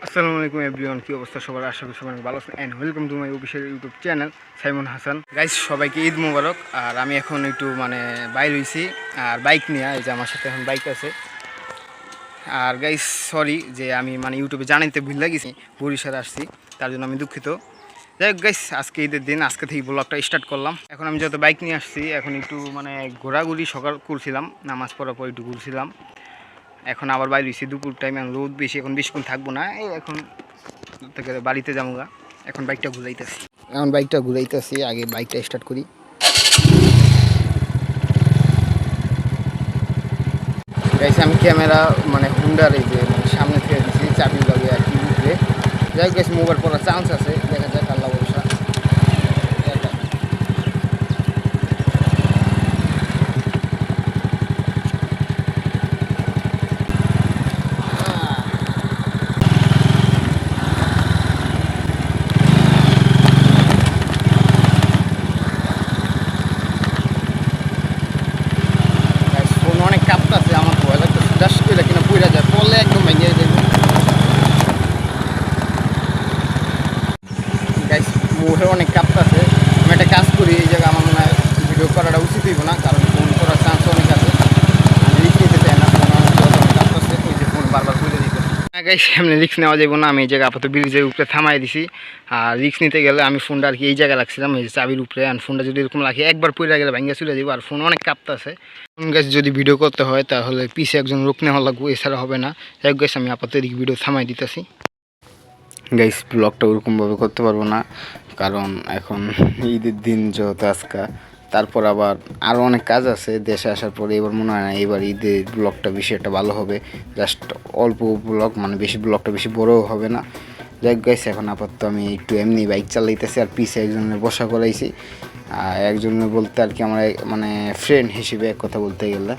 আসসালামু আলাইকুম এভরিওয়ান, কি অবস্থা সবার? আশা করি সবাই ভালো আছেন and welcome to my official YouTube channel Saimon Hasan. Guys, সবাইকে ঈদ মোবারক। আর আমি এখন একটু বাইর হইছি আর বাইক নিয়ে, এই যে আমার সাথে এখন বাইক আছে। আর গাইস সরি যে আমি ইউটিউবে জানাইতে ভুলে গেছি, বরিশালে আসছি, তার জন্য আমি দুঃখিত। যাই হোক গাইস, আজকে ঈদের দিন, আজকে থেকে ব্লগটা স্টার্ট করলাম। এখন আমি যত বাইক নিয়ে আসছি, এখন একটু ঘোরাঘুরি সকাল করছিলাম, নামাজ পড়ার পর একটু ঘুরছিলাম। এখন আবার বাইরে হয়েছি দুপুর টাইমে, রোদ বেশি, এখন বেশিক্ষণ থাকবো না, এই এখন থেকে বাড়িতে যাবো গা। এখন বাইকটা ঘুরাইতেছি, আগে বাইকটা স্টার্ট করি। গাইছে আমি ক্যামেরা হুন্ডার এই যে সামনে ফেলে দিচ্ছি, চাবি লাগে আর কি উঠবে। যাই হোক গাইছে, মোবাইল পড়ার চান্স আছে, দেখা যাক আল্লাহ ভরসা। মোবাইল অনেক কাঁপতেছে। আমি একটা কাজ করি, এই জায়গায় আমার মনে হয় ভিডিও করাটা উচিত হইব না, কারণ ফোন করার চান্স অনেক আছে। আমি রিস্ক নিতে চাই না, ফোন অনেক কাঁপতেছে, ওই যে ফোন বারবার খুলে দিতে। সামনে রিস্ক নেওয়া যাবো না, আমি এই জায়গায় আপাতত ব্রিজের উপরে থামাই দিছি। আর রিস্ক নিতে গেলে আমি ফোনটা আর কি এই জায়গায় রাখছিলাম, এই চাবির উপরে। আর ফোনটা যদি এরকম রাখি, একবার পড়ে গেলে ভাঙ্গা চলে যাবো। আর ফোন অনেক কাঁপতেছে। ফোন গাছ যদি ভিডিও করতে হয় তাহলে পিছে একজন রোক নেওয়া লাগবো, এছাড়া হবে না। যাই হোক গাছ, আমি আপাতত ভিডিও থামাই দিতেছি। গাইস, ব্লগটা ওরকমভাবে করতে পারবো না, কারণ এখন ঈদের দিন যেহেতু আজকে, তারপর আবার আরও অনেক কাজ আছে দেশে আসার পরে। এবার মনে হয় না এবার ঈদের ব্লগটা বেশি একটা ভালো হবে, জাস্ট অল্প ব্লগ, ব্লগটা বেশি বড়ও হবে না। যাই হোক গাইস, এখন আপাতত আমি একটু এমনি বাইক চালাইতেছি, আর পিছে একজনের বসা করাইছি। একজনের বলতে আর কি আমার ফ্রেন্ড হিসেবে এক কথা বলতে গেলে,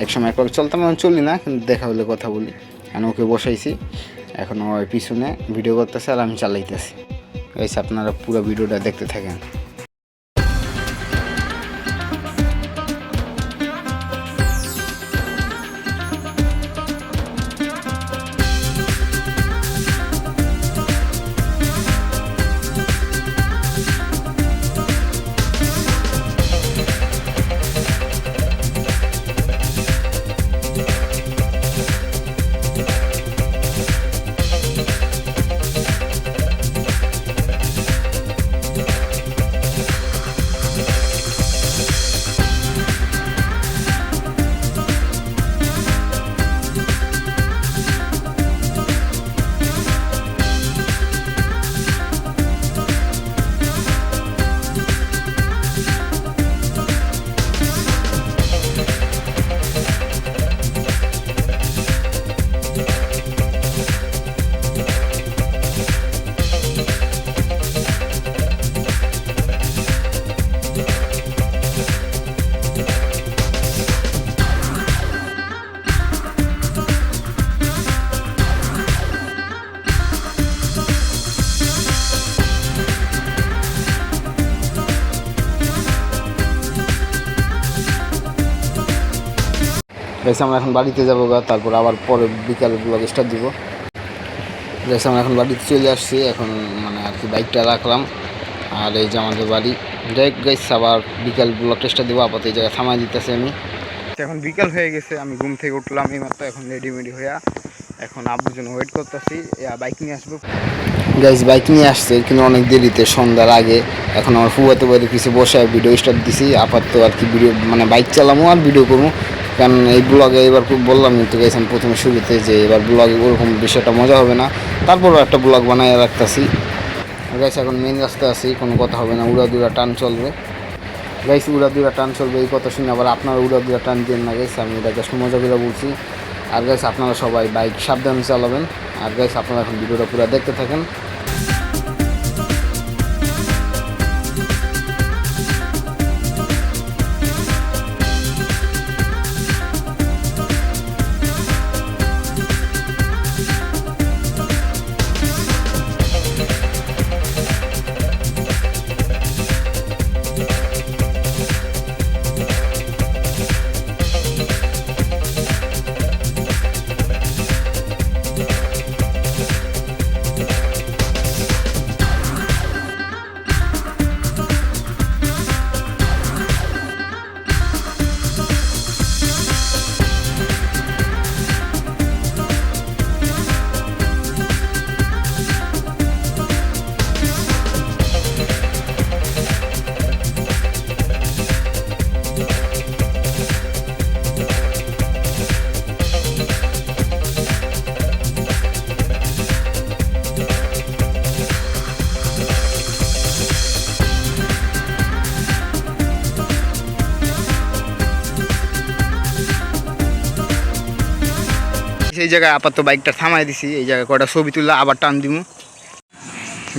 একসময় একবার চলতাম, এখন চলি না, কিন্তু দেখা হলে কথা বলি। আমি ওকে বসাইছি, এখন ওই পিছনে ভিডিও করতেছে আর আমি চালাইতেছি। গাইস, আপনারা পুরো ভিডিওটা দেখতে থাকেন। গাইস, আমরা এখন বাড়িতে যাবো গা, তারপর আবার পরে বিকালে ব্লগ স্টার্ট দিব। গাইস, আমরা এখন বাড়িতে চলে আসছি, এখন আর কি বাইকটা রাখলাম, আর এই যে আমাদের বাড়ি। যাই হোক গাইস, আবার বিকাল ব্লগটা স্টার্ট দেবো, আপাতত এই জায়গায় থামাই দিতেছি আমি। এখন বিকাল হয়ে গেছে, আমি ঘুম থেকে উঠলাম এইমাত্র, এখন রেডিমেডি হইয়া এখন আব্বুর জন্য ওয়েট করতেছি, বাইক নিয়ে আসবো। গাইস, বাইক নিয়ে আসছে কিন্তু অনেক দেরিতে, সন্ধ্যার আগে। এখন আমার ফুয়াতে বাড়ি কিছু বসে ভিডিও স্টার্ট দিছি, আপাতত আর কি ভিডিও বাইক চালামো আর ভিডিও করবো, কারণ এই ব্লগে এবার বললাম কিন্তু গাইস আমি প্রথমে শুরুতে যে এবার ব্লগে ওরকম বিষয়টা মজা হবে না, তারপরও একটা ব্লগ বানায় রাখতেছি। গাইস, এখন মেন রাস্তায় আছি, কোনো কথা হবে না, উড়াদুরা টান চলবে। গাইস, উড়াদুরা টান চলবে, এই কথা শুনে আবার আপনারা উড়াদুরা টান দেন না গাইস, আমি এটা জাস্ট মজা করে বলছি। আর গাইস, আপনারা সবাই বাইক সাবধানে চালাবেন। আর গাইস, আপনারা এখন ভিডিওটা পুরো দেখতে থাকেন। এই জায়গায় আপাতত বাইকটা থামাই দিছি, এই জায়গায় কয়টা ছবি তুললে আবার টান দিমু।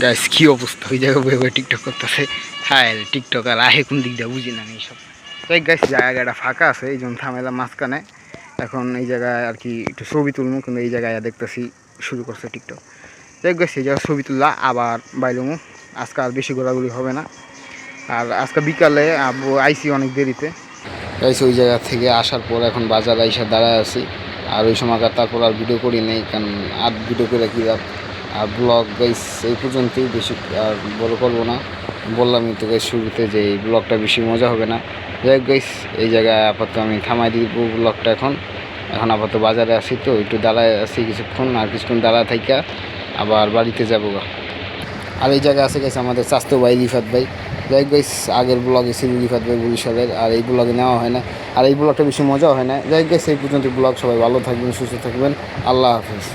গাইস কি অবস্থা, ওই জায়গায় বয়ে বয়ে টিকটক করতেছে। হ্যাঁ টিকটক আর আহে কোন দিক দিয়ে বুঝি না এইসব। তাই গাইস জায়গাটা ফাঁকা আছে, এই জন্য থামাইলাম মাঝখানে। এখন এই জায়গায় আর কি একটু ছবি তুলবো, কিন্তু এই জায়গায় দেখতেছি শুরু করছে টিকটক। তাই গাইস এই জায়গায় ছবি তুললা আবার বাইলমু। আজকে আর বেশি ঘোরাঘুরি হবে না। আর আজকে বিকালে আইসি অনেক দেরিতে গাইস, ওই জায়গা থেকে আসার পর এখন বাজারে এসে দাঁড়ায় আছি। আর ওই সময় তারপর আর ভিডিও করি নেই, কারণ আর ভিডিও করে কি আর ব্লগ গাইস এই পর্যন্তই, বেশি আর বড় করবো না। বললামই তো গাইস শুরুতে যে এই ব্লগটা বেশি মজা হবে না। যাই হোক গাইস, এই জায়গায় আপাতত আমি থামাই দিব ব্লগটা। এখন আপাতত বাজারে আসি, তো একটু দাঁড়ায় আছি কিছুক্ষণ, আর কিছুক্ষণ দাঁড়ায় থাইকা আবার বাড়িতে যাবো গা। আর এই জায়গায় আছে গেছে আমাদের স্বাস্থ্য ভাই রিফাত ভাই। যাই হোক গাইস, আগের ব্লগে ছিল রিফাত ভাই বরিশালের, আর এই ব্লগে নেওয়া হয় না, আর এই ব্লগটা বেশি মজা হয় না। যাই হোক গাইস, এই পর্যন্ত ব্লগ। সবাই ভালো থাকবেন, সুস্থ থাকবেন, আল্লাহ হাফিজ।